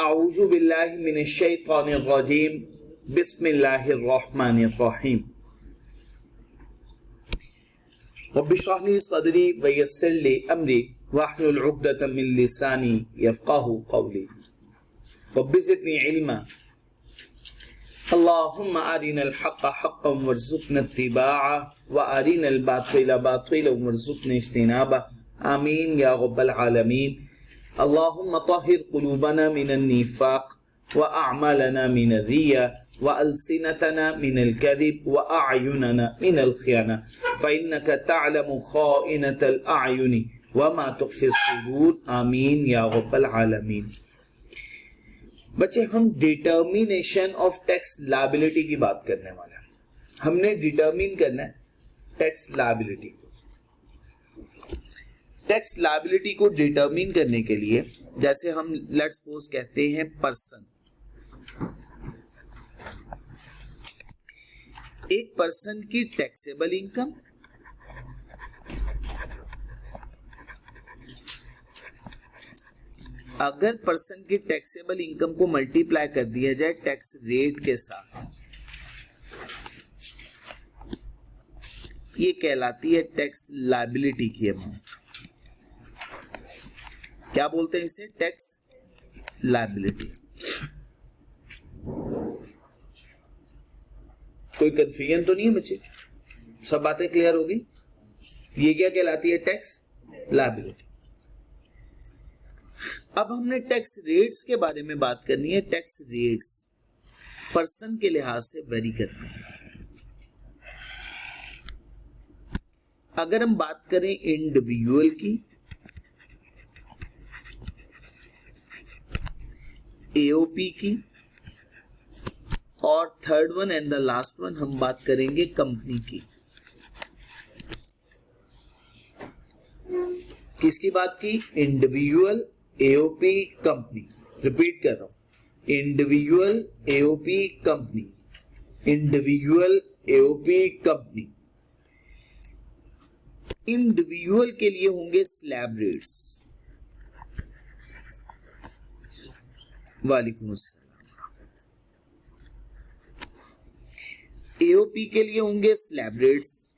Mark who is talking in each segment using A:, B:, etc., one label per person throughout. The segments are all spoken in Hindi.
A: अऊज़ु बिल्लाहि मिनश शैतानिर रजीम, बिस्मिल्लाहिर रहमानिर रहीम। रब्बि इश्रह ली सदरी व यस्सिर ली अमरी वहलुल उक़दतम मिन लिसानी यफ़क़हू क़ौली। रब्बि ज़िदनी इल्मा। अल्लाहुम्मा अरिनल हक़्क़ हक़्क़न वरज़ुक़ना इत्तिबाअह व अरिनल बातिला बातिलन वरज़ुक़ना इज्तिनाबह। आमीन या रब्बल आलमीन। अल्लाहुम्मा तहिर क़ुलूबना मिनन निफ़ाक़ व अअमालना मिनर रिया व अलसिनतना मिनल कज़िब व अअयुनना मिनल ख़ियाना फ़इन्नका तअलमु ख़ाइनतल अअयुनि व मा तुख़फ़िस सुदूर। आमीन या रब्बल आलमीन। बच्चे, हम डिटर्मिनेशन ऑफ टैक्स लायबिलिटी की बात करने वाले हैं। हमने डिटर्मिन करना है टैक्स लायबिलिटी को। टैक्स लायबिलिटी को डिटर्मिन करने के लिए, जैसे हम लेट्स सपोज कहते हैं पर्सन, एक पर्सन की टैक्सेबल इनकम अगर पर्सन की टैक्सेबल इनकम को मल्टीप्लाई कर दिया जाए टैक्स रेट के साथ, ये कहलाती है टैक्स लायबिलिटी की अमाउंट। क्या बोलते हैं इसे? Tax liability. कोई कंफ्यूजन तो नहीं है बच्चे? सब बातें क्लियर होगी? ये क्या कहलाती है? Tax liability. अब हमने टैक्स रेट्स के बारे में बात करनी है। टैक्स रेट्स पर्सन के लिहाज से वेरी करते हैं। अगर हम बात करें इंडिविजुअल की, एओपी की, और third one and the last one हम बात करेंगे कंपनी की। किसकी बात की? Individual, AOP, company. रिपीट कर रहा हूं, individual, AOP, company. Individual, AOP, company. Individual के लिए होंगे स्लैब रेट्स। वालेकुम अस्सलाम। एओपी के लिए होंगे स्लैब रेट्स।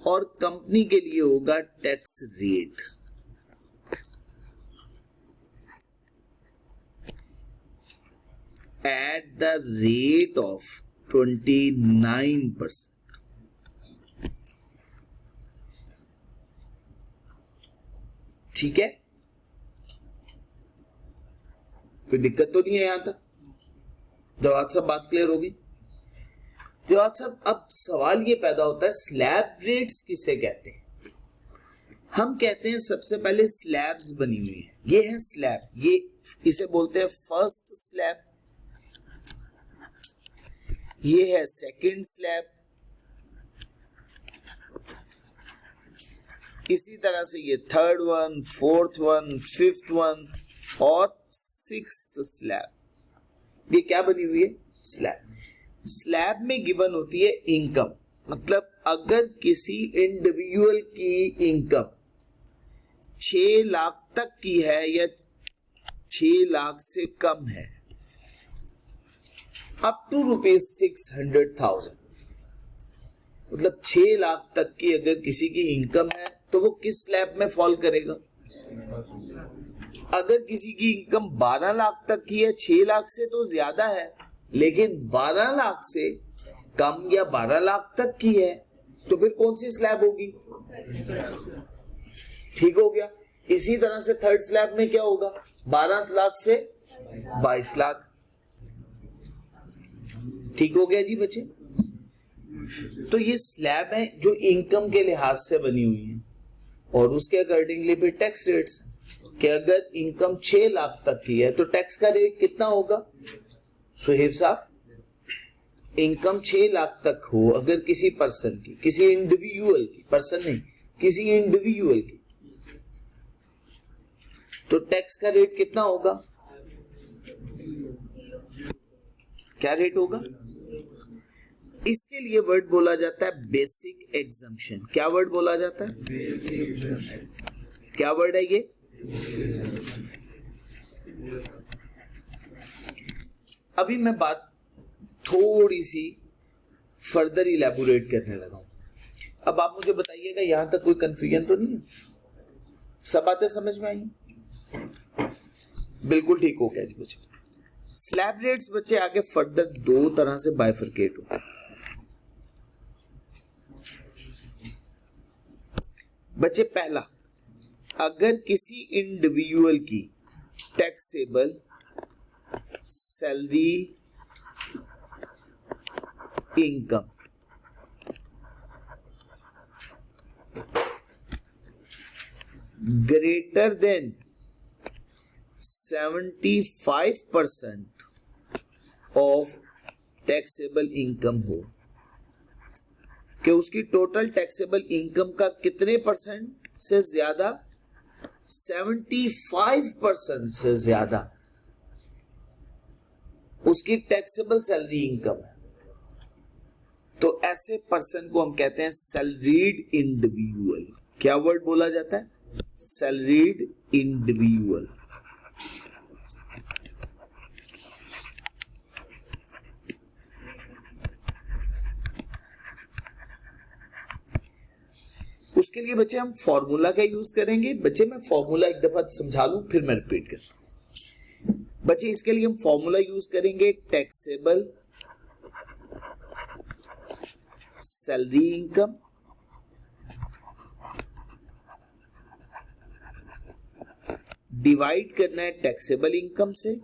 A: और कंपनी के लिए होगा tax rate. At the rate of 29%। ठीक है? कोई दिक्कत तो नहीं है यहां तक? जवाब सब बात क्लियर होगी? जवाब साहब, अब सवाल ये पैदा होता है स्लैब रेट्स किसे कहते हैं? हम कहते हैं सबसे पहले स्लैब्स बनी हुई है। ये है स्लैब, ये इसे बोलते हैं फर्स्ट स्लैब, ये है सेकंड स्लैब, इसी तरह से ये third one, fourth one, fifth one और सिक्स्थ स्लैब। ये क्या बनी हुई है? स्लैब। स्लैब में गिवन होती है इनकम, मतलब अगर किसी इंडिविजुअल की इनकम 6 लाख तक की है या 6 लाख से कम है, अप टू ₹600,000, मतलब 6 लाख तक की अगर किसी की इनकम है तो वो किस स्लैब में फॉल करेगा? अगर किसी की इनकम 12 लाख तक की है, 6 लाख से तो ज्यादा है, लेकिन 12 लाख से कम या 12 लाख तक की है, तो फिर कौन सी स्लैब होगी? ठीक हो गया। इसी तरह से थर्ड स्लैब में क्या होगा? 12 लाख से 22 लाख। ठीक हो गया जी बच्चे? तो ये स्लैब है जो इनकम के लिहाज से बनी हुई है, और उसके अकॉर्डिंगली फिर टैक्स रेट्स कि अगर इनकम 6 लाख तक की है तो टैक्स का रेट कितना होगा? सुहेब साहब, इनकम 6 लाख तक हो अगर किसी पर्सन की, किसी इंडिविजुअल की, पर्सन नहीं, किसी इंडिविजुअल की, तो टैक्स का रेट कितना होगा? क्या रेट होगा? इसके लिए वर्ड बोला जाता है बेसिक एग्जम्पशन। क्या वर्ड बोला जाता है? Basic exemption. क्या वर्ड है ये? अभी मैं बात थोड़ी सी फर्दर इलैबोरेट करने लगा हूं। अब आप मुझे बताइएगा यहां तक कोई कंफ्यूजन तो नहीं है? सब बातें समझ में आई? बिल्कुल ठीक हो गया जी बच्चे। स्लैब रेट्स बच्चे आगे फर्दर दो तरह से बाइफरकेट होते हैं। बच्चे पहला, अगर किसी इंडिविजुअल की taxable salary income greater than 75% of taxable income हो, कि उसकी टोटल टैक्सेबल इनकम का कितने परसेंट से ज्यादा? 75% से ज्यादा उसकी टैक्सेबल सैलरी इनकम है, तो ऐसे पर्सन को हम कहते हैं सैलरीड इंडिविजुअल। क्या वर्ड बोला जाता है? Salaried individual. उसके लिए बच्चे हम फॉर्मूला का यूज करेंगे। बच्चे मैं फॉर्मूला एक दफा समझा लूं, फिर मैं रिपीट करता हूं। बच्चे इसके लिए हम फॉर्मूला यूज करेंगे टैक्सेबल सैलरी इनकम डिवाइड करना है टैक्सेबल इनकम से,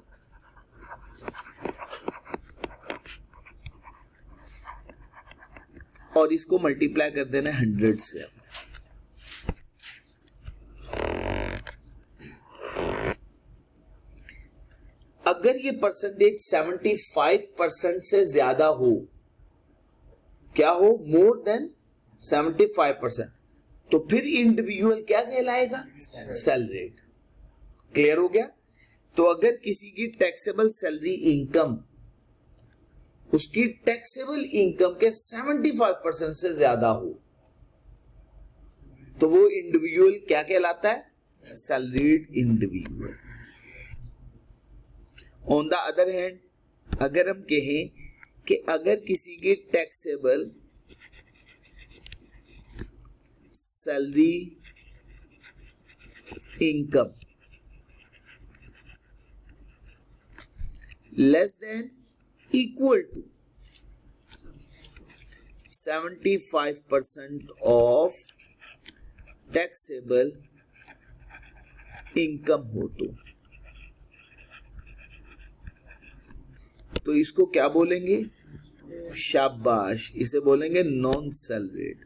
A: और इसको मल्टीप्लाई कर देना है 100 से। अगर ये परसेंटेज 75% से ज्यादा हो, क्या हो? मोर देन 75%, तो फिर इंडिविजुअल क्या कहलाएगा? सैलरीड। क्लियर हो गया? तो अगर किसी की टैक्सेबल सैलरी इनकम उसकी टैक्सेबल इनकम के 75% से ज्यादा हो, तो वो इंडिविजुअल क्या कहलाता है? Salaried individual. On the other hand, अगर हम कहें कि अगर किसी की taxable salary income less than equal to 75% of taxable income हो, तो इसको क्या बोलेंगे? शाबाश, इसे बोलेंगे नॉन सैलरीड।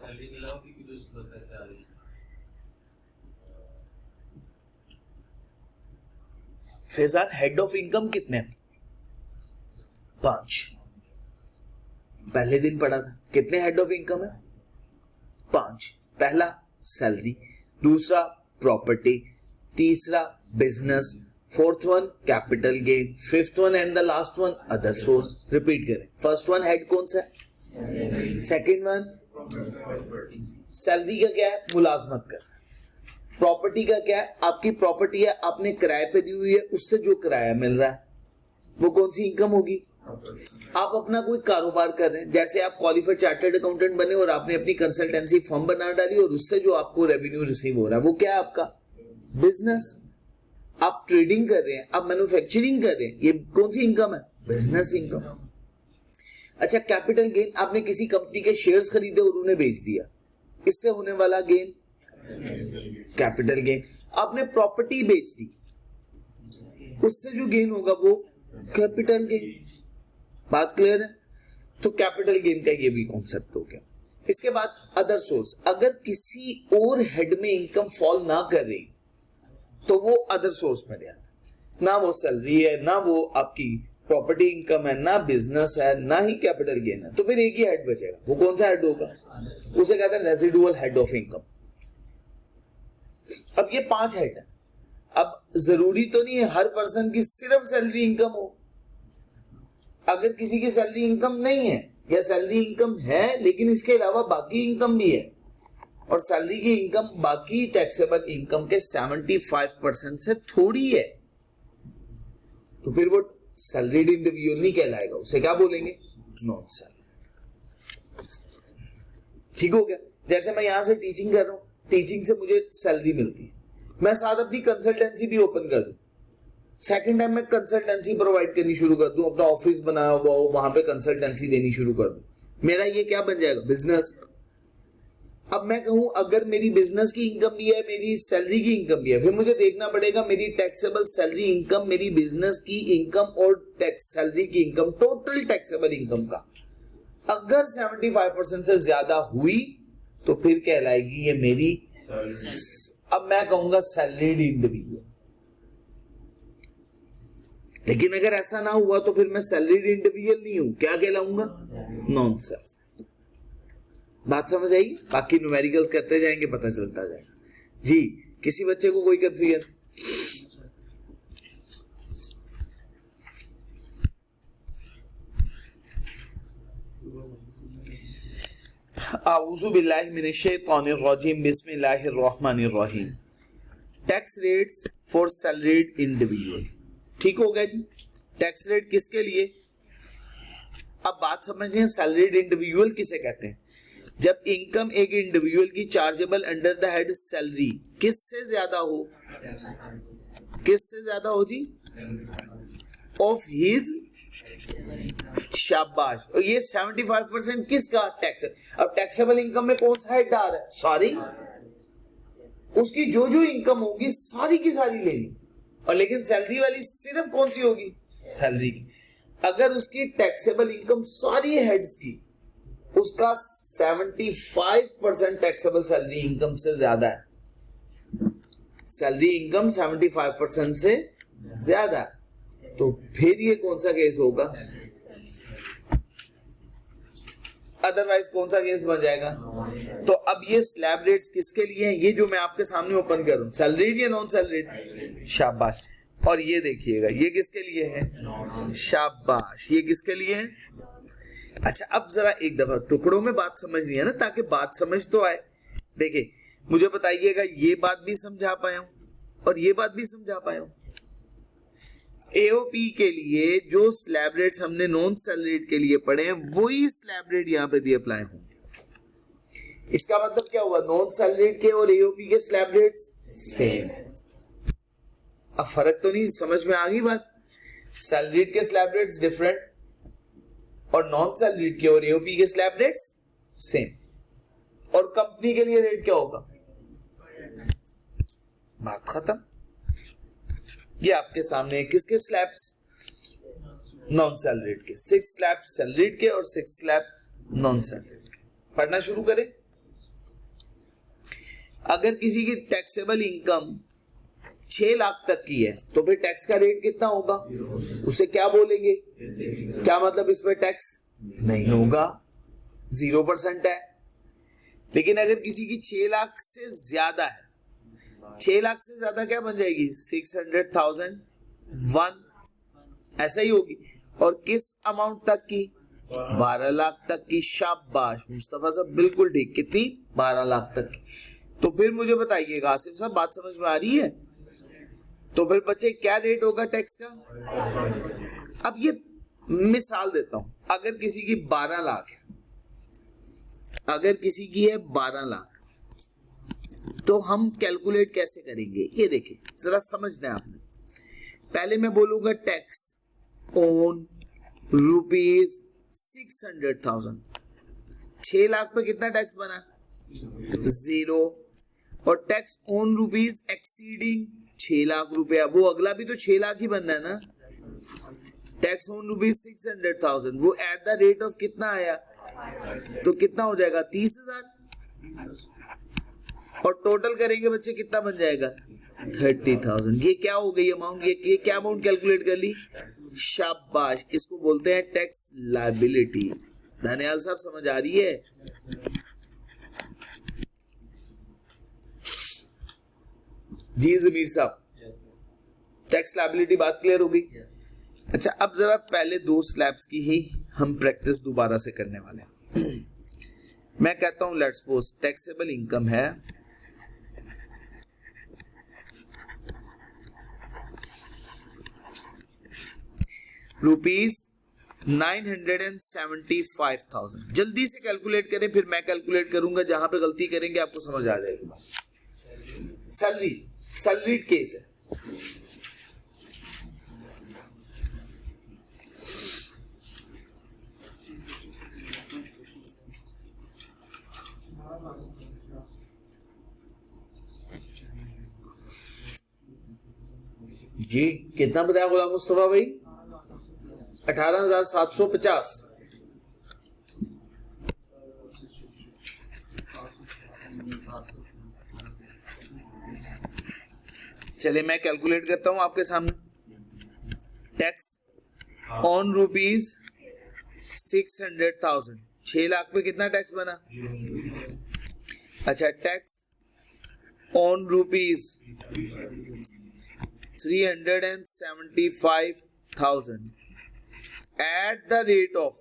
B: सैलरी के अलावा भी कुछ उसके बाद पैसे आ रहे हैं।
A: फैजान, हेड ऑफ इनकम कितने? 5। पहले दिन पढ़ा था। कितने हेड ऑफ इनकम है? 5। पहला सैलरी, दूसरा प्रॉपर्टी, तीसरा business, fourth one capital gain, fifth one and the last one other source. Repeat करें। फर्स्ट वन हेड कौन सा है? सेकेंड वन सैलरी का क्या है? मुलाजमत का। प्रॉपर्टी का क्या है? आपकी प्रॉपर्टी है, आपने किराए पे दी हुई है, उससे जो किराया मिल रहा है वो कौन सी इनकम होगी? आप अपना कोई कारोबार कर रहे हैं, जैसे आप क्वालिफाइड चार्टर्ड अकाउंटेंट बने और आपने अपनी कंसल्टेंसी फर्म बना डाली और उससे जो आपको रेवेन्यू रिसीव हो रहा है वो क्या है? आपका बिजनेस। आप ट्रेडिंग कर रहे हैं, आप मैन्युफैक्चरिंग कर रहे हैं, ये कौन सी इनकम है? Business income. अच्छा, कैपिटल गेन, आपने किसी कंपनी के शेयर्स खरीदे और उन्हें बेच दिया, इससे होने वाला गेन कैपिटल गेन। आपने प्रॉपर्टी बेच दी, उससे जो गेन होगा वो कैपिटल गेन। बात क्लियर है? तो कैपिटल गेन का ये भी कॉन्सेप्ट हो गया। इसके बाद अदर सोर्स, अगर किसी और हेड में इनकम फॉल ना कर रही तो वो अदर सोर्स में जाता है, ना वो सैलरी है, ना वो आपकी प्रॉपर्टी इनकम है, ना बिजनेस है, ना ही कैपिटल गेन है, तो फिर एक ही हेड बचेगा। वो कौन सा हेड होगा? उसे कहते हैं रेजिडुअल हेड ऑफ इनकम। अब ये 5 हेड है। अब जरूरी तो नहीं है हर पर्सन की सिर्फ सैलरी इनकम हो। अगर किसी की सैलरी इनकम नहीं है या सैलरी इनकम है लेकिन इसके अलावा बाकी इनकम भी है, और सैलरी की इनकम बाकी टैक्सेबल इनकम के 75% से थोड़ी है, तो फिर वो सैलरीड इंडिविजुअल नहीं कहलाएगा, उसे क्या बोलेंगे? Non salary. ठीक हो गया? जैसे मैं यहां से टीचिंग कर रहा हूं, टीचिंग से मुझे सैलरी मिलती है, मैं साथ अपनी कंसल्टेंसी भी ओपन कर दूं, सेकंड टाइम मैं कंसल्टेंसी प्रोवाइड करनी शुरू कर दूं, अपना ऑफिस बनाया हुआ हो वहां पे कंसल्टेंसी देनी शुरू कर दूं, मेरा ये क्या बन जाएगा? बिजनेस। अब मैं कहूं अगर मेरी बिजनेस की इनकम भी है, मेरी सैलरी की इनकम भी है, फिर मुझे देखना पड़ेगा मेरी टैक्सेबल सैलरी इनकम, मेरी बिजनेस की इनकम और टैक्स सैलरी की इनकम, टोटल टैक्सेबल इनकम का अगर 75% से ज्यादा हुई तो फिर कहलाएगी ये मेरी, अब मैं कहूंगा सैलरीड इंडिविजुअल। लेकिन अगर ऐसा ना हुआ तो फिर मैं सैलरीड इंडिविजुअल नहीं हूं, क्या कहलाऊंगा? Non salary. बात समझ आएगी? बाकी न्यूमेरिकल्स करते जाएंगे, पता चलता जाएगा। जी, किसी बच्चे को कोई कंफ्यूजन? आऊज़ु बिल्लाहि मिनश शैतानिर रजीम, बिस्मिल्लाहिर रहमानिर रहीम। Tax rates for salaried individual. ठीक हो गया जी? टैक्स रेट किसके लिए? अब बात समझिए, सैलरीड इंडिविजुअल किसे कहते हैं? जब इनकम एक इंडिविजुअल की chargeable under the head salary किससे ज्यादा हो? किससे ज्यादा हो जी? ऑफ हिज, शाबाश। और ये 75% किसका? टैक्स। अब टैक्सेबल इनकम में कौन सा हेड आ रहा है? सॉरी, उसकी जो जो इनकम होगी सारी की सारी लेनी, और लेकिन सैलरी वाली सिर्फ कौन सी होगी? सैलरी की। अगर उसकी टैक्सेबल इनकम सारी हेड्स की, उसका 75% टैक्सेबल सैलरी इनकम से ज्यादा है, सैलरी इनकम 75% से ज्यादा है, तो फिर ये कौन सा केस होगा? अदरवाइज कौन सा केस बन जाएगा? तो अब ये स्लैब रेट्स किसके लिए हैं? ये जो मैं आपके सामने ओपन कर रहा हूं, सैलरीड या नॉन सैलरीड? शाबाश। और ये देखिएगा, ये किसके लिए है? शाबाश। ये किसके लिए है? अच्छा, अब जरा एक दफा टुकड़ों में बात समझ रही है ना, ताकि बात समझ तो आए। देखिए, मुझे बताइएगा ये बात भी समझा पाया हूं और ये बात भी समझा पाया हूं। एओपी के लिए जो स्लैब रेट्स हमने नॉन सैलरीड के लिए पढ़े हैं, वही स्लैब रेट यहां पे भी अप्लाई होंगे। इसका मतलब क्या हुआ? नॉन सैलरीड के और एओपी के स्लैब रेट्स सेम है। अब फर्क तो नहीं समझ में आ गई बात? सैलरीड के स्लैब रेट्स डिफरेंट और नॉन सैलरीड के और एओपी के स्लैब रेट्स सेम। और कंपनी के लिए रेट क्या होगा? बात खत्म। ये आपके सामने किसके स्लैब्स? नॉन सैलरीड के। 6 स्लैब सैलरीड के और 6 स्लैब नॉन सैलरीड के। पढ़ना शुरू करें। अगर किसी की टैक्सेबल इनकम 6 लाख तक की है तो फिर टैक्स का रेट कितना होगा? उसे क्या बोलेंगे? क्या मतलब इस पर टैक्स नहीं होगा, 0% है। लेकिन अगर किसी की 6 लाख से ज्यादा है, 6 लाख से ज्यादा क्या बन जाएगी? 600,000 1 ऐसा ही होगी। और किस अमाउंट तक की? 12 लाख तक की। शाबाश मुस्तफा साहब, बिल्कुल ठीक। कितनी? 12 लाख तक की। तो फिर मुझे बताइएगा आसिफ साहब, बात समझ में आ रही है? तो फिर बच्चे क्या रेट होगा टैक्स का? अब ये मिसाल देता हूं, अगर किसी की 12 लाख है, अगर किसी की है 12 लाख, तो हम कैलकुलेट कैसे करेंगे? ये देखिए, जरा समझना है आपने। पहले मैं बोलूंगा टैक्स ऑन ₹600,000। 6 लाख पे कितना टैक्स बना? 0। और tax on rupees exceeding 6 lakh रुपया, वो अगला भी तो 6 लाख ही बनना है ना। टैक्स ऑन रुपीज 600,000, वो एट द रेट ऑफ कितना आया? तो कितना हो जाएगा? 30,000। और टोटल करेंगे बच्चे, कितना बन जाएगा? 30,000। ये क्या हो गई अमाउंट? ये क्या अमाउंट कैलकुलेट कर ली? शाबाश, इसको बोलते हैं टैक्स लायबिलिटी। धनियाल साहब समझ आ रही है? जी जमीर साहब, टैक्स लायबिलिटी बात क्लियर हो गई? अच्छा, अब जरा पहले दो स्लैब्स की ही हम प्रैक्टिस दोबारा से करने वाले हैं। मैं कहता हूं लेट्स सपोज टैक्सेबल इनकम है ₹975,000। जल्दी से कैलकुलेट करें, फिर मैं कैलकुलेट करूंगा, जहां पे गलती करेंगे आपको समझ आ जाएगी। सैलरी केस है। जी कितना बताया गुलाम मुस्तफा भाई? 18,750। चलिए मैं कैलकुलेट करता हूं आपके सामने। टैक्स ऑन ₹600,000, 6 लाख पे कितना टैक्स बना? अच्छा, tax on ₹375,000 at the rate of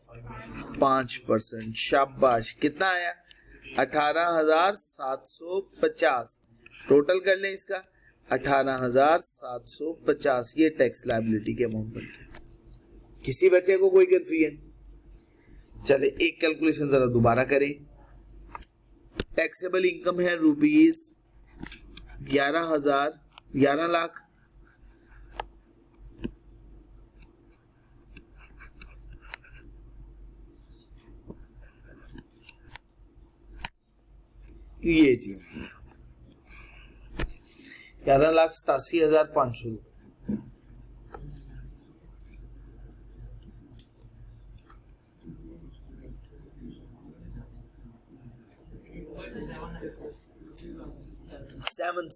A: 5%। शाबाश, कितना आया? 18,750। टोटल कर लें इसका, 18,750। ये टैक्स लायबिलिटी के अमाउंट बनते हैं। किसी बच्चे को कोई कंफ्यूजन? चले एक कैलकुलेशन जरा दोबारा करें। टैक्सेबल इनकम है ₹11 लाख। ये जी 11,87,500। सेवन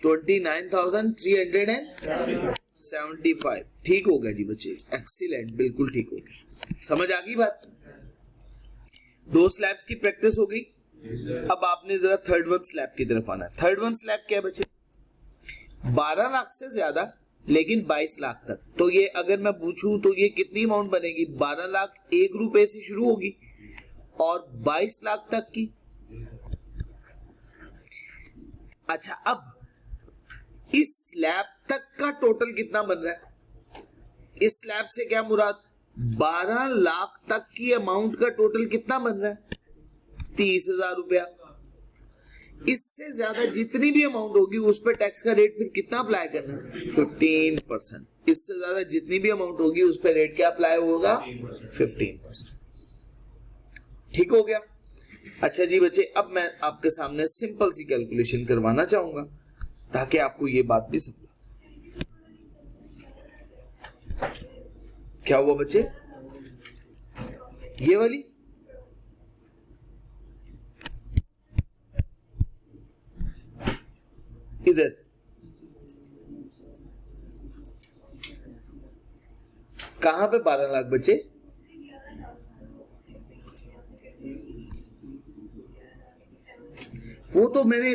A: 29,375। ठीक हो गया जी बच्चे, एक्सीलेंट, बिल्कुल ठीक हो गया। समझ आ गई बात? दो स्लैब्स की प्रैक्टिस हो गई। अब आपने जरा थर्ड वन स्लैब की तरफ आना है। थर्ड वन स्लैब क्या है बच्चे? 12 लाख से ज्यादा लेकिन 22 लाख तक। तो ये अगर मैं पूछूं तो ये कितनी अमाउंट बनेगी? 12 लाख 1 रुपए से शुरू होगी और 22 लाख तक की। अच्छा, अब इस स्लैब तक का टोटल कितना बन रहा है? इस स्लैब से क्या मुराद? 12 लाख तक की अमाउंट का टोटल कितना बन रहा है? 30,000 रुपया। इससे ज्यादा जितनी भी अमाउंट होगी उस पर टैक्स का रेट फिर कितना अप्लाई करना है? 15%। इससे ज्यादा जितनी भी अमाउंट होगी उस पर रेट क्या अप्लाई होगा? 15%। ठीक हो गया? अच्छा जी बच्चे, अब मैं आपके सामने सिंपल सी कैलकुलेशन करवाना चाहूंगा ताकि आपको ये बात भी समझ। क्या हुआ बच्चे? ये वाली इधर कहां पे 12 लाख बच्चे? वो तो मैंने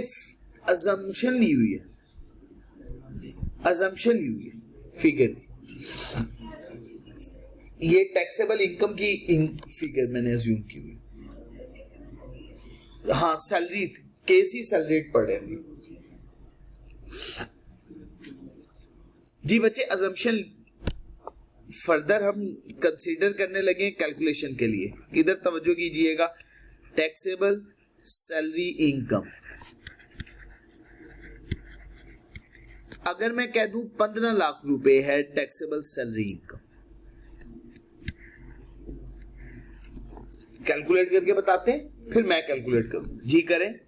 A: अजम्पशन ली हुई है, फिगर। ये टैक्सेबल इनकम की फिगर मैंने अज्यूम की हुई। हाँ, सैलरी केस ही सैलरी पड़ रहे हैं जी बच्चे। अजम्पशन फर्दर हम कंसीडर करने लगे कैलकुलेशन के लिए। इधर तवज्जो कीजिएगा। टैक्सेबल सैलरी इनकम, अगर मैं कह दूं 15 लाख रुपए है टैक्सेबल सैलरी इनकम, कैलकुलेट करके बताते हैं, फिर मैं कैलकुलेट करूं। जी करें।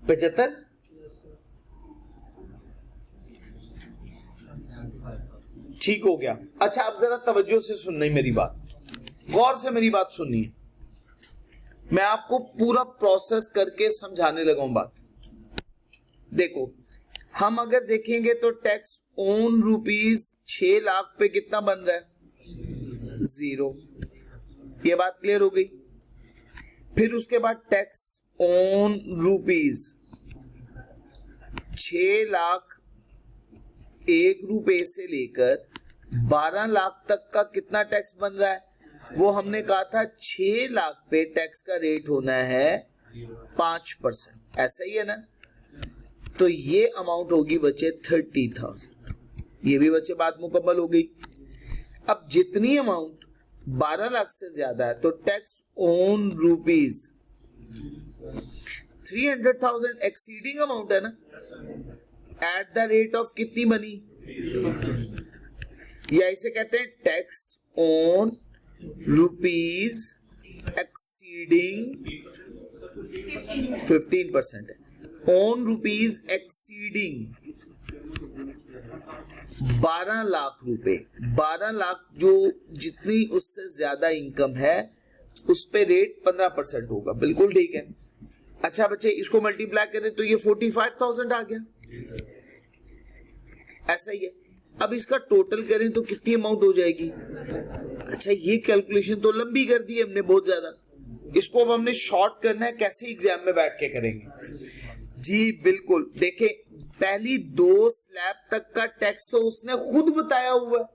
A: $75,000 ठीक हो गया। अच्छा अब जरा तवज्जो से सुनना है मेरी बात, गौर से मेरी बात सुननी है, मैं आपको पूरा प्रोसेस करके समझाने लगा हूं बात। देखो हम अगर देखेंगे तो टैक्स ऑन रुपीज 6 लाख पे कितना बन रहा है? 0। ये बात क्लियर हो गई। फिर उसके बाद टैक्स ऑन रुपीज 6 लाख 1 रुपए से लेकर 12 लाख तक का कितना टैक्स बन रहा है? वो हमने कहा था 6 लाख पे टैक्स का रेट होना है 5%, ऐसा ही है ना? तो ये अमाउंट होगी बच्चे 30,000। ये भी बच्चे बात मुकम्मल हो गई। अब जितनी अमाउंट 12 लाख से ज्यादा है तो tax on rupees 300,000 exceeding amount है ना, एट द रेट ऑफ कितनी बनी? या इसे कहते हैं टैक्स ऑन रुपीज एक्सीडिंग 15% है। ऑन रुपीज एक्सीडिंग 12 लाख रुपए, 12 लाख जो जितनी उससे ज्यादा इनकम है उस पे रेट 15% होगा। बिल्कुल ठीक है। अच्छा बच्चे इसको मल्टीप्लाई करें तो ये 45,000 आ गया, ऐसा ही है। अब इसका टोटल करें तो कितनी अमाउंट हो जाएगी? अच्छा ये कैलकुलेशन तो लंबी कर दी हमने बहुत ज्यादा, इसको अब हमने शॉर्ट करना है। कैसे एग्जाम में बैठ के करेंगे? जी बिल्कुल, देखें पहली 2 स्लैब तक का टैक्स तो उसने खुद बताया हुआ है,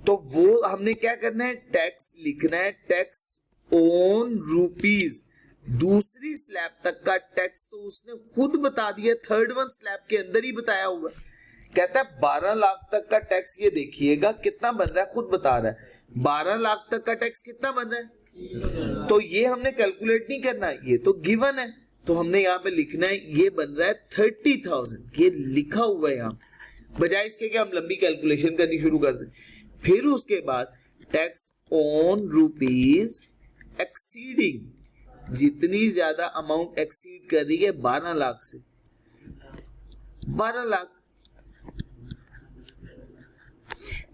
A: तो वो हमने क्या करना है? टैक्स लिखना है, टैक्स ऑन रुपीज। दूसरी स्लैब तक का टैक्स तो उसने खुद बता दिया, थर्ड वन स्लैब के अंदर ही बताया हुआ है। कहता है 12 लाख तक का टैक्स, ये देखिएगा कितना बन रहा है, खुद बता रहा है 12 लाख तक का टैक्स कितना बन रहा है। तो ये हमने कैलकुलेट नहीं करना है, ये तो गिवन है, तो हमने यहाँ पे लिखना है ये बन रहा है 30,000, ये लिखा हुआ है यहाँ, बजाय इसके कि हम लंबी कैलकुलेशन करनी शुरू कर दें। फिर उसके बाद टैक्स ऑन रुपीज एक्सीडिंग, जितनी ज्यादा अमाउंट एक्सीड कर रही है 12 लाख से, 12 लाख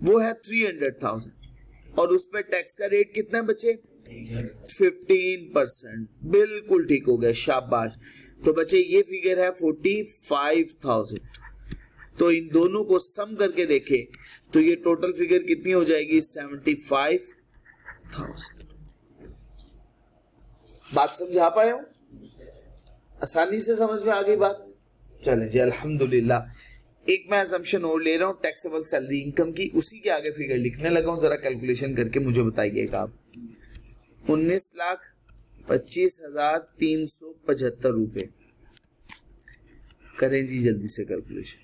A: वो है 300,000, और उस पर टैक्स का रेट कितना बचे? 15%। बिल्कुल ठीक हो गया, शाबाश। तो बच्चे ये फिगर है 45,000। तो इन दोनों को सम करके देखें तो ये टोटल फिगर कितनी हो जाएगी? 75,000। बात समझा पाए हो? आसानी से समझ में आ गई बात? चले जी अल्हम्दुलिल्लाह। एक मैं असम्पशन और ले रहा हूं टैक्सेबल सैलरी इनकम की, उसी के आगे फिगर लिखने लगा हूं, जरा कैलकुलेशन करके मुझे बताइएगा आप। 19,25,375 रुपए करें जी जल्दी से कैलकुलेशन।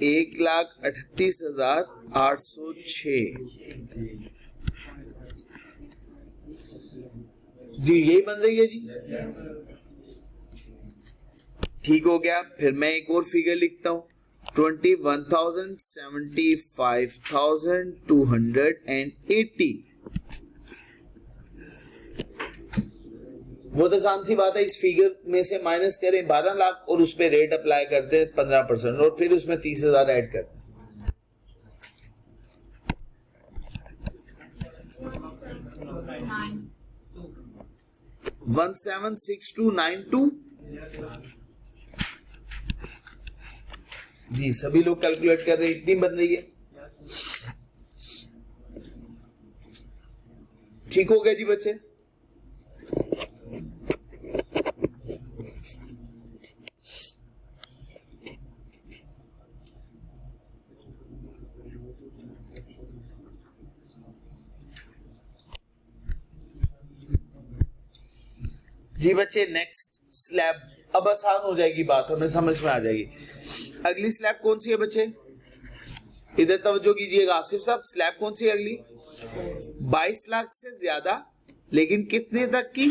A: एक लाख 38,806 जी, यही बन रही है जी। ठीक हो गया। फिर मैं एक और फिगर लिखता हूं 21,75,280। वो तो आसान सी बात है, इस फिगर में से माइनस करें 12 लाख और उस पे रेट अप्लाई कर दे 15% और फिर उसमें 30,000 ऐड कर। वन 176292 जी, सभी लोग कैलकुलेट कर रहे हैं, इतनी बन रही है। ठीक हो गया जी बच्चे। जी बच्चे नेक्स्ट स्लैब, अब आसान हो जाएगी बात, हमें समझ में आ जाएगी। अगली स्लैब कौन सी है बच्चे? इधर तवज्जो कीजिएगा आसिफ साहब, स्लैब कौन सी है अगली? 22 लाख से ज्यादा लेकिन कितने तक की?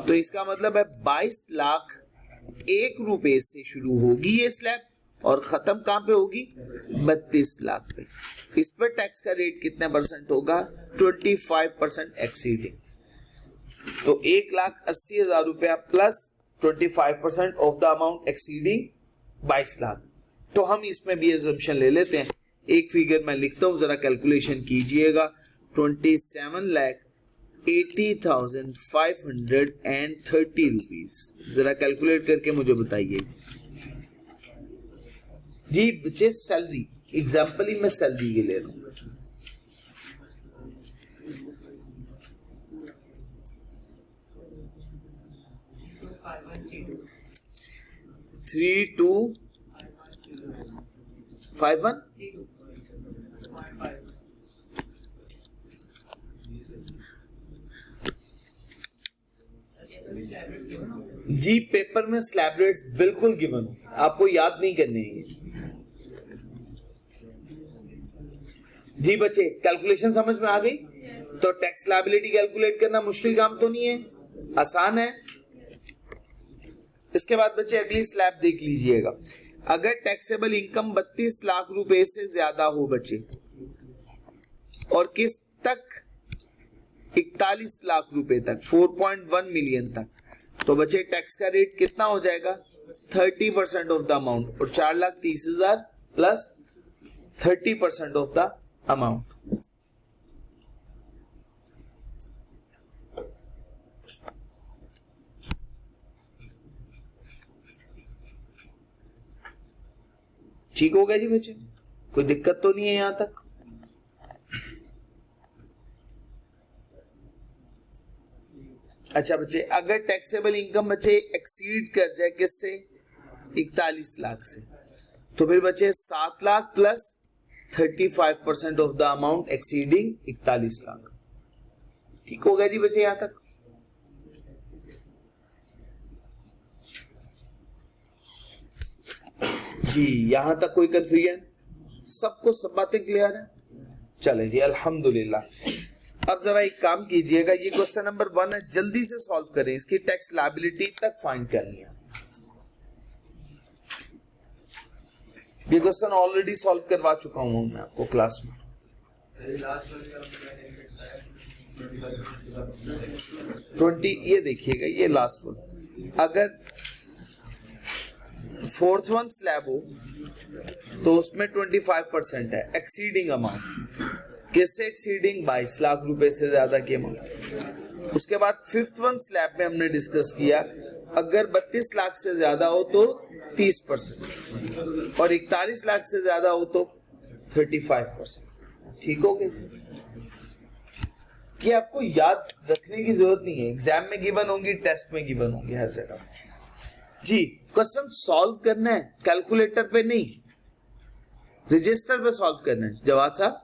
A: तो इसका मतलब है 22 लाख 1 रुपए से शुरू होगी ये स्लैब और खत्म कहां पे होगी? 32 लाख पे। इस पर टैक्स का रेट कितने परसेंट होगा? 25% एक्सीडिंग। तो 1,80,000 रुपया plus 25% of the amount exceeding 22 lakh. तो हम इसमें भी एजम्पशन ले लेते हैं। एक फिगर मैं लिखता हूं, जरा कैलकुलेशन कीजिएगा। 27,80,530 रुपीज। जरा कैलकुलेट करके मुझे बताइए जी। बच्चे सैलरी, एग्जाम्पल ही मैं सैलरी के ले रहा हूं। थ्री टू 51 जी। पेपर में स्लैब रेट्स बिल्कुल गिवन हो, आपको याद नहीं करने हैं जी। बच्चे कैलकुलेशन समझ में आ गई? तो टैक्स लायबिलिटी कैलकुलेट करना मुश्किल काम तो नहीं है, आसान है। इसके बाद बच्चे अगली स्लैब देख लीजिएगा। अगर टैक्सेबल इनकम 32 लाख रुपए से ज्यादा हो बच्चे, और किस तक? 41 लाख रुपए तक, 4.1 मिलियन तक, तो बच्चे टैक्स का रेट कितना हो जाएगा? 30% ऑफ द अमाउंट, और 4,30,000 प्लस 30% ऑफ द अमाउंट। ठीक हो गया जी बच्चे? कोई दिक्कत तो नहीं है यहां तक? अच्छा बच्चे, अगर टैक्सेबल इनकम बच्चे एक्सीड कर जाए किससे? 41 लाख से, तो फिर बच्चे 7 lakh plus 35% of the amount exceeding 41 lakh. ठीक हो गया जी बच्चे यहां तक? जी यहां तक कोई कंफ्यूजन? सबको सब बातें क्लियर है? चले जी अल्हम्दुलिल्लाह। अब जरा एक काम कीजिएगा, ये क्वेश्चन नंबर 1 है, जल्दी से सॉल्व करें। इसकी टैक्स लायबिलिटी तक फाइंड करनी है। ये क्वेश्चन ऑलरेडी सॉल्व करवा चुका हूं मैं आपको क्लास में। 20, ये देखिएगा, ये लास्ट वन। अगर 4th वन स्लैब हो तो उसमें 25% है एक्सीडिंग अमाउंट। किससे एक्सीडिंग? 22 लाख रुपए से ज्यादा की अमाउंट। उसके बाद 5th वन स्लैब में हमने डिस्कस किया, अगर 32 लाख से ज्यादा हो तो 30%, और 41 लाख से ज्यादा हो तो 35%। ठीक हो गया? ये आपको याद रखने की जरूरत नहीं है, एग्जाम में गिवन होंगी, टेस्ट में गिवन होंगी, हर जगह जी। क्वेश्चन सॉल्व करना है कैलकुलेटर पे नहीं, रजिस्टर पे सॉल्व करना है। जवाब साहब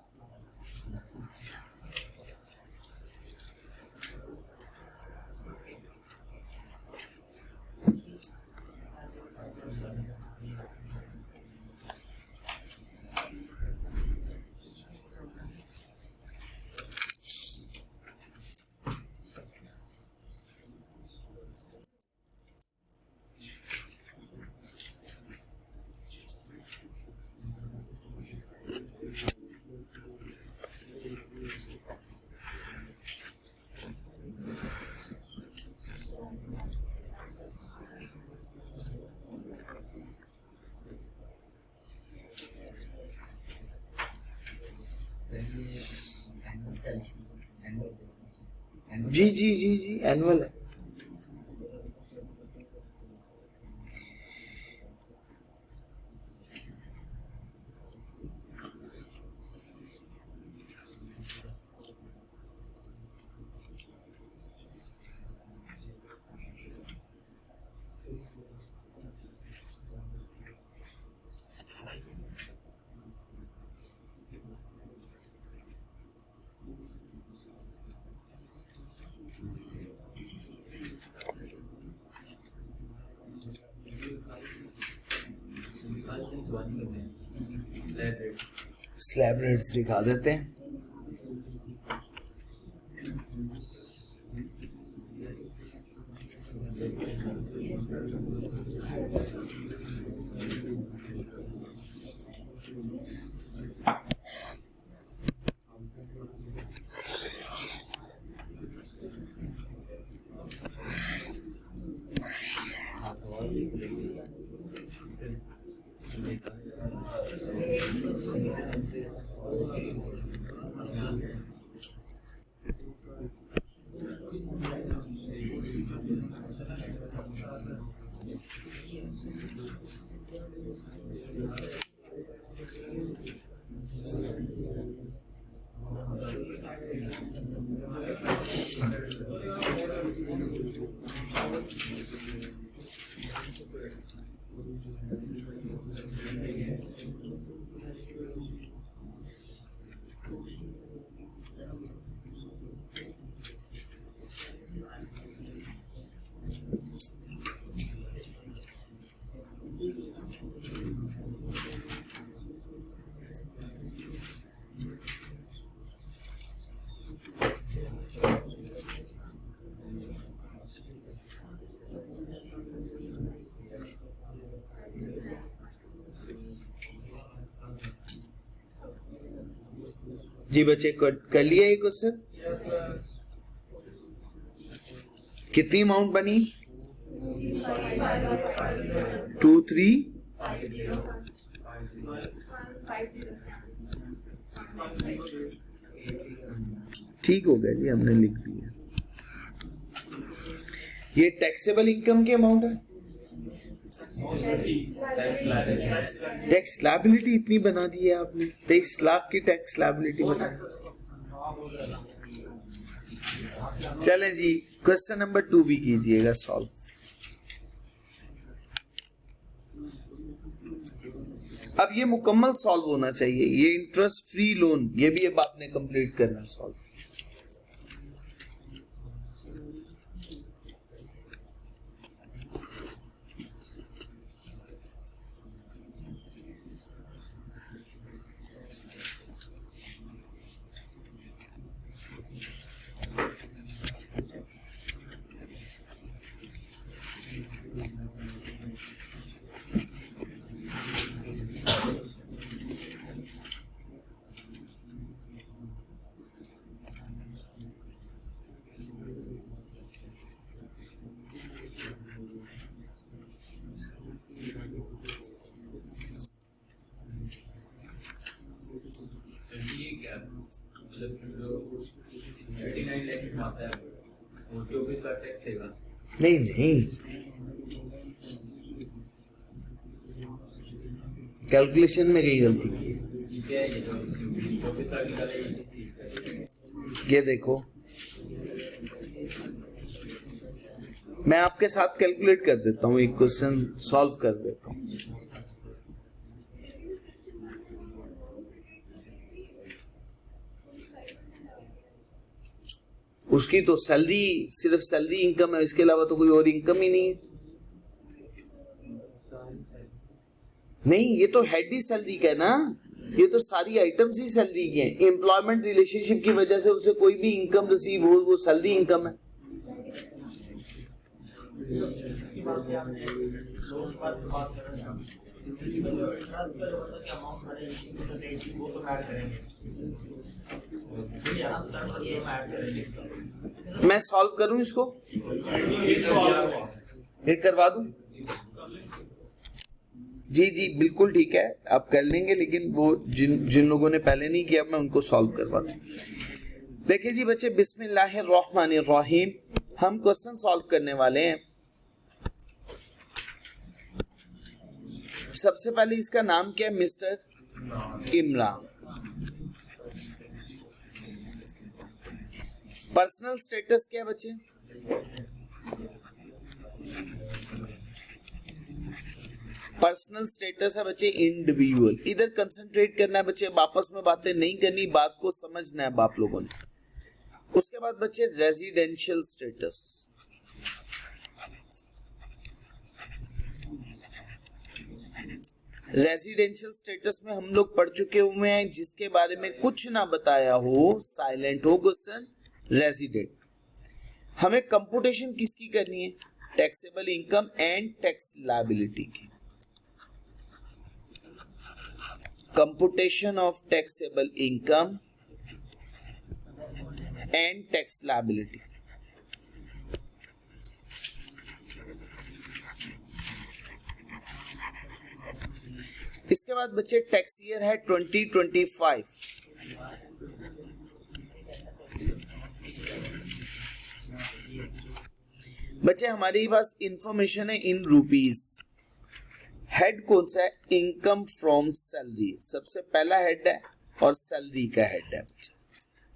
A: जी जी जी जी एनुअल है। स्लैब रेट्स दिखा देते हैं। जी बच्चे कर लिया ये क्वेश्चन? कितनी अमाउंट बनी? 2 3 ठीक हो गया जी, हमने लिख दिया। ये टैक्सेबल इनकम की अमाउंट है। टैक्स लायबिलिटी इतनी बना दी है आपने, 23 लाख की टैक्स लायबिलिटी बना। चलें जी, क्वेश्चन नंबर 2 भी कीजिएगा सॉल्व। अब ये मुकम्मल सॉल्व होना चाहिए, ये इंटरेस्ट फ्री लोन, ये भी अब आपने कंप्लीट करना सॉल्व। नहीं नहीं, कैलकुलेशन में कहीं गलती की है। ये देखो, मैं आपके साथ कैलकुलेट कर देता हूँ, एक क्वेश्चन सॉल्व कर देता हूँ। उसकी तो सैलरी, सिर्फ सैलरी इनकम है, इसके अलावा तो कोई और इनकम ही नहीं है। नहीं, ये तो हेड ही सैलरी का है ना, ये तो सारी आइटम्स ही सैलरी की हैं। एम्प्लॉयमेंट रिलेशनशिप की वजह से उसे कोई भी इनकम रिसीव हो, वो सैलरी इनकम है। मैं सॉल्व करूं इसको, ये करवा दूं? जी जी बिल्कुल ठीक है, आप कर लेंगे, लेकिन वो जिन लोगों ने पहले नहीं किया, मैं उनको सॉल्व करवा दूं। देखिए जी बच्चे, बिस्मिल्लाहिर्रहमानिर्रहीम, हम क्वेश्चन सॉल्व करने वाले हैं। सबसे पहले इसका नाम क्या है? मिस्टर इमरान। पर्सनल स्टेटस क्या है बच्चे? पर्सनल स्टेटस है बच्चे इंडिविजुअल। इधर कंसंट्रेट करना है बच्चे, आपस में बातें नहीं करनी, बात को समझना है आप लोगों ने। उसके बाद बच्चे रेजिडेंशियल स्टेटस। रेजिडेंशियल स्टेटस में हम लोग पढ़ चुके हुए हैं, जिसके बारे में कुछ ना बताया हो, साइलेंट हो क्वेश्चन, रेजिडेंट। हमें कंप्यूटेशन किसकी करनी है? Taxable income and tax liability की। Computation of taxable income and tax liability. इसके बाद बच्चे टैक्स ईयर है 2025। बच्चे हमारे पास इंफॉर्मेशन है इन रुपीस। हेड कौन सा है? इनकम फ्रॉम सैलरी, सबसे पहला हेड है और सैलरी का हेड है।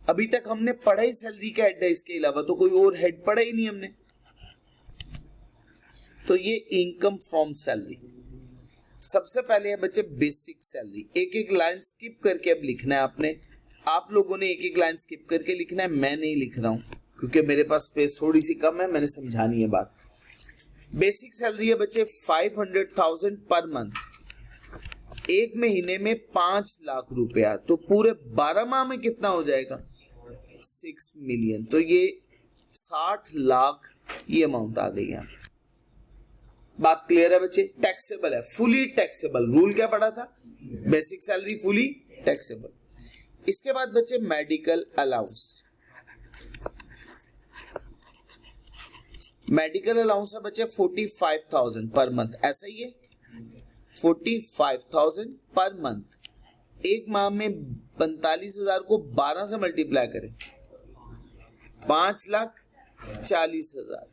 A: अभी तक हमने पढ़ा ही सैलरी का हेड है, इसके अलावा तो कोई और हेड पढ़ा ही नहीं हमने। तो ये इनकम फ्रॉम सैलरी। सबसे पहले है बच्चे बेसिक सैलरी। एक एक लाइन स्किप करके अब लिखना है आपने। आप लोगों ने एक एक लाइन स्किप करके लिखना है, मैं नहीं लिख रहा हूं क्योंकि मेरे पास स्पेस थोड़ी सी कम है, मैंने समझानी है बात। बेसिक सैलरी है बच्चे 500,000 पर मंथ, एक महीने में 5 लाख रुपया, तो पूरे 12 माह में कितना हो जाएगा? 6 मिलियन। तो ये 60 लाख ये अमाउंट आ गई है। बात क्लियर है बच्चे? टैक्सेबल है, फुली टैक्सेबल। रूल क्या पढ़ा था? Basic salary fully taxable. इसके बाद बच्चे मेडिकल अलाउंस। मेडिकल अलाउंस है बच्चे 45,000 पर मंथ, ऐसा ही है 45,000 पर मंथ। एक माह में 45,000 को 12 से मल्टीप्लाई करें, 5,40,000।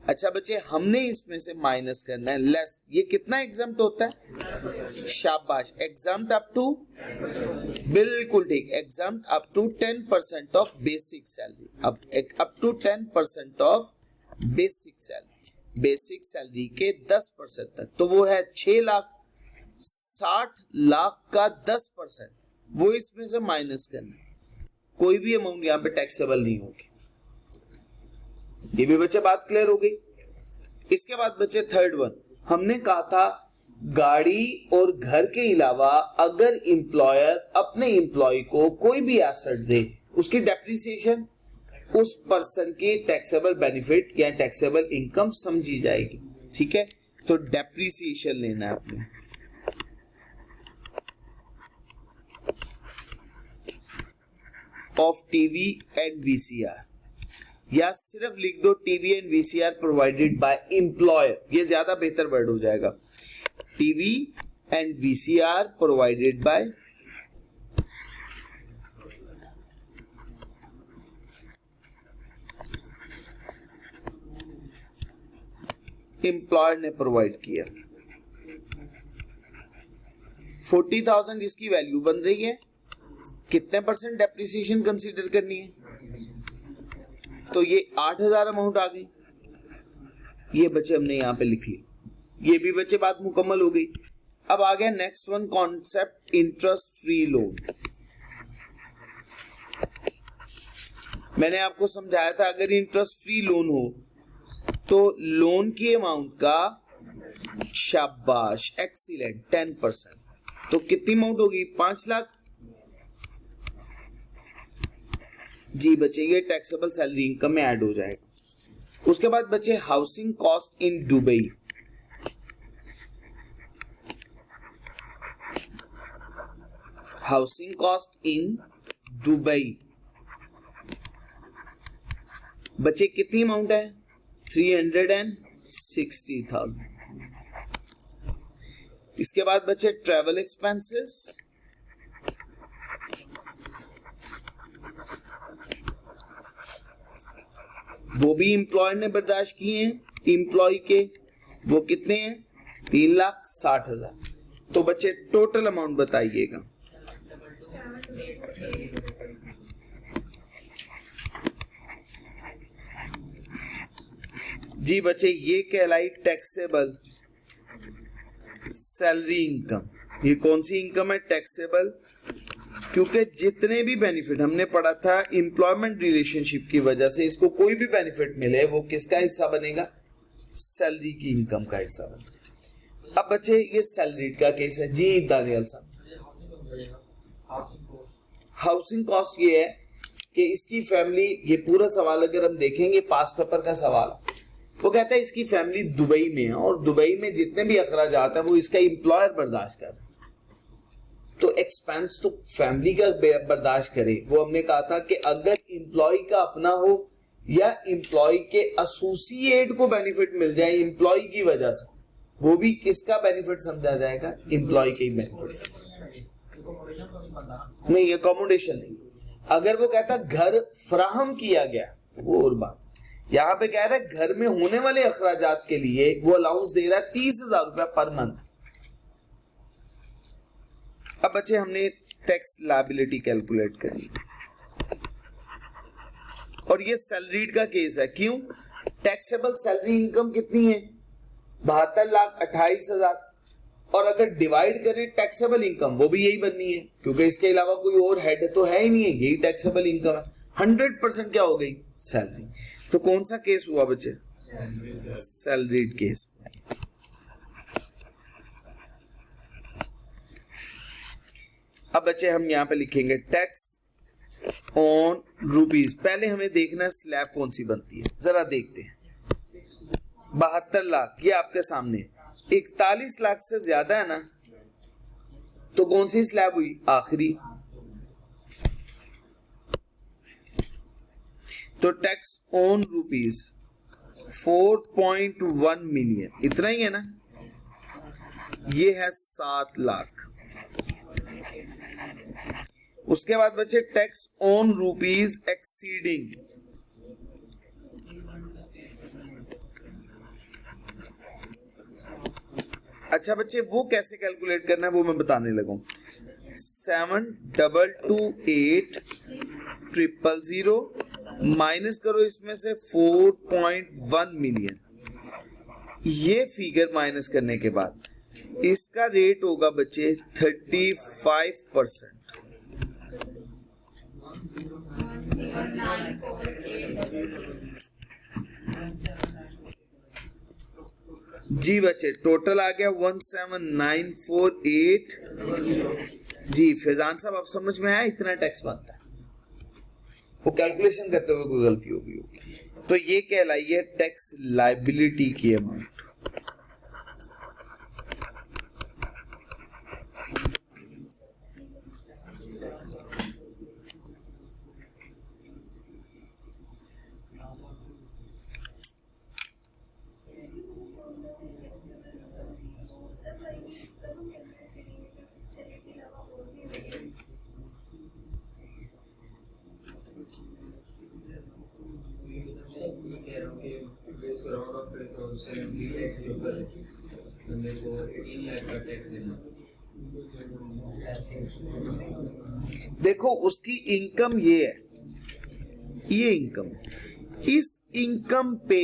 A: अच्छा बच्चे, हमने इसमें से माइनस करना है लेस। ये कितना एग्जाम्प्ट होता है? शाबाश, एग्जाम्प्ट अप टू, बिल्कुल ठीक, exempt up to 10% of basic salary. अब up to 10% of basic salary, basic salary के 10% तक, तो वो है 6 लाख। 60 लाख का 10% वो इसमें से माइनस करना है। कोई भी अमाउंट यहां पे टैक्सेबल नहीं होगी। ये भी बच्चे बात क्लियर हो गई। इसके बाद बच्चे थर्ड वन, हमने कहा था गाड़ी और घर के अलावा अगर एम्प्लॉयर अपने एम्प्लॉय को कोई भी एसेट दे, उसकी डेप्रिसिएशन उस पर्सन की टैक्सेबल बेनिफिट या टैक्सेबल इनकम समझी जाएगी। ठीक है, तो डेप्रिसिएशन लेना है आपने। ऑफ टीवी एंड वीसीआर, या सिर्फ लिख दो TV and VCR provided by employer, ये ज्यादा बेहतर वर्ड हो जाएगा। TV and VCR provided by employer ने प्रोवाइड किया। 40,000 इसकी वैल्यू बन रही है, कितने परसेंट डेप्रिसिएशन कंसीडर करनी है? तो ये 8,000 अमाउंट आ गई। ये बच्चे हमने यहां पे लिख ली। ये भी बच्चे बात मुकम्मल हो गई। अब आ गया next one concept, interest free loan. मैंने आपको समझाया था अगर इंटरेस्ट फ्री लोन हो तो लोन की अमाउंट का, शाबाश, एक्सीलेंट, 10%, तो कितनी अमाउंट होगी? 5 लाख। जी बच्चे, ये टैक्सेबल सैलरी इनकम में ऐड हो जाएगा। उसके बाद बच्चे housing cost in Dubai. Housing cost in Dubai बच्चे कितनी अमाउंट है? 360,000। इसके बाद बच्चे ट्रेवल एक्सपेंसेस, वो भी एम्प्लॉय ने बर्दाश्त किए हैं, एम्प्लॉय के, वो कितने हैं? 3,60,000। तो बच्चे टोटल अमाउंट बताइएगा। जी बच्चे, ये कहलाई टैक्सेबल सैलरी इनकम। ये कौन सी इनकम है? टैक्सेबल, क्योंकि जितने भी बेनिफिट हमने पढ़ा था एम्प्लॉयमेंट रिलेशनशिप की वजह से, इसको कोई भी बेनिफिट मिले वो किसका हिस्सा बनेगा? सैलरी की इनकम का हिस्सा बनेगा। अब बच्चे ये सैलरी का केस है। जी दानियल साहब, हाउसिंग कॉस्ट ये है कि इसकी फैमिली, ये पूरा सवाल अगर हम देखेंगे पास पेपर का सवाल, वो कहता है इसकी फैमिली दुबई में है और दुबई में जितने भी अखराजात हैं वो इसका एम्प्लॉयर बर्दाश्त कर रहा है, तो एक्सपेंस तो फैमिली का बर्दाश्त करे। वो हमने कहा था कि अगर एम्प्लॉय का अपना हो या एम्प्लॉय के एसोसिएट को बेनिफिट मिल जाए एम्प्लॉय की वजह से, वो भी किसका बेनिफिट समझा जाएगा? एम्प्लॉय के ही बेनिफिट। नहीं, अकोमोडेशन नहीं। अगर वो कहता घर फराहम किया गया वो और बात। यहां पे कह रहा है घर में होने वाले अखराजात के लिए वो अलाउंस दे रहा है 30,000 रुपया पर मंथ। अब बच्चे हमने टैक्स लायबिलिटी कैलकुलेट करनी और ये सैलरीड का केस है। क्यों? टैक्सेबल सैलरी इनकम कितनी है? 72,28,000 और अगर डिवाइड करें टैक्सेबल इनकम वो भी यही बननी है क्योंकि इसके अलावा कोई और हेड तो है ही नहीं है, यही टैक्सेबल इनकम है। 100% क्या हो गई? सैलरी। तो कौन सा केस हुआ बच्चे? Salaried case. अब बच्चे हम यहां पे लिखेंगे टैक्स ऑन रुपीज। पहले हमें देखना स्लैब कौन सी बनती है, जरा देखते हैं। 72 लाख ये आपके सामने, 41 लाख से ज्यादा है ना, तो कौन सी स्लैब हुई? आखिरी। तो टैक्स ऑन रुपीज 4.1 मिलियन, इतना ही है ना। ये है 7 लाख। उसके बाद बच्चे टैक्स ऑन रुपीज एक्सीडिंग, अच्छा बच्चे वो कैसे कैलकुलेट करना है वो मैं बताने लगा। 7,228,000 माइनस करो इसमें से 4.1 मिलियन। ये फिगर माइनस करने के बाद इसका रेट होगा बच्चे 35%। जी बच्चे टोटल आ गया 17,948। जी फैजान साहब आप समझ में आया? इतना टैक्स बनता है। वो कैलकुलेशन करते हुए कोई गलती होगी तो ये कहलाई है टैक्स लायबिलिटी की अमाउंट। देखो उसकी इनकम ये है, ये इनकम, इस इनकम पे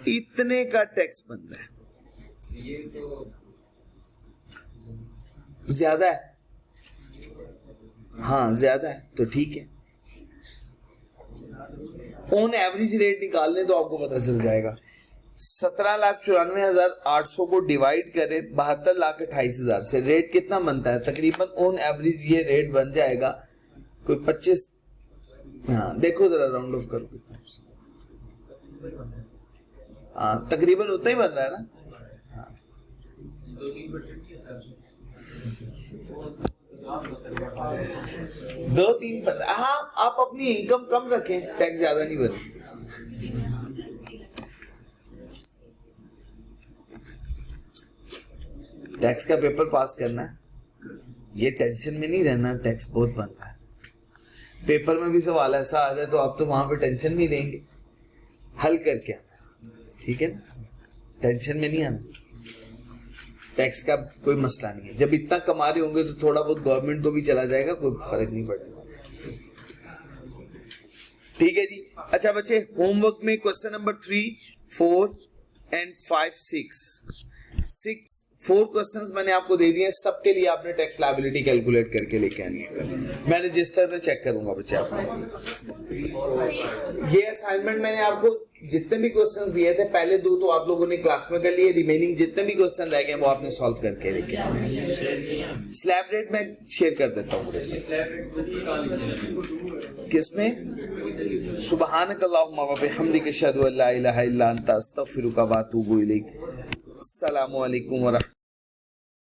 A: इतने का टैक्स बन रहा है।
B: ये तो
A: ज्यादा है, हाँ ज्यादा है तो ठीक है। ऑन एवरेज रेट निकाल लें तो आपको पता चल जाएगा। 17,94,800 को डिवाइड करें 72,28,000 से, रेट कितना बनता है? तकरीबन ऑन एवरेज ये रेट बन जाएगा कोई 25। हाँ देखो जरा राउंड ऑफ करो कितना। हाँ तकरीबन उतना ही बन रहा है ना। हाँ 2-3%। हाँ आप अपनी इनकम कम रखें, टैक्स ज्यादा नहीं भरें। टैक्स का पेपर पास करना है, ये टेंशन में नहीं रहना टैक्स बहुत बन रहा है। पेपर में भी सवाल ऐसा आ जाए तो आप तो वहां पे टेंशन नहीं लेंगे, हल करके आना, ठीक है ना, टेंशन में नहीं आना। टैक्स का कोई मसला नहीं है, जब इतना कमा रहे होंगे तो थोड़ा बहुत गवर्नमेंट को भी चला जाएगा, कोई फर्क नहीं पड़ेगा। ठीक है जी। अच्छा बच्चे होमवर्क में क्वेश्चन नंबर 3, 4 एंड 5, 6 4 क्वेश्चंस मैंने आपको दे दिए, सबके लिए आपने टैक्स लायबिलिटी कैलकुलेट करके लेके आनी है। मैं रजिस्टर में चेक करूंगा बच्चे आपको। ये असाइनमेंट मैंने आपको जितने भी क्वेश्चंस दिए थे, पहले 2 तो आप लोगों ने क्लास में कर लिए, रिमेनिंग जितने भी क्वेश्चन रह गए वो आपने सॉल्व करके लेके आने। स्लैब रेट में शेयर कर देता हूँ किसमें, सुब्हानक अल्लाहुम्मा व बिहम्दिक अशहदु अल्ला इलाहा इल्ला अंता अस्तगफिरुका व अतूबु इलैक। अस्सलामु अलैकुम व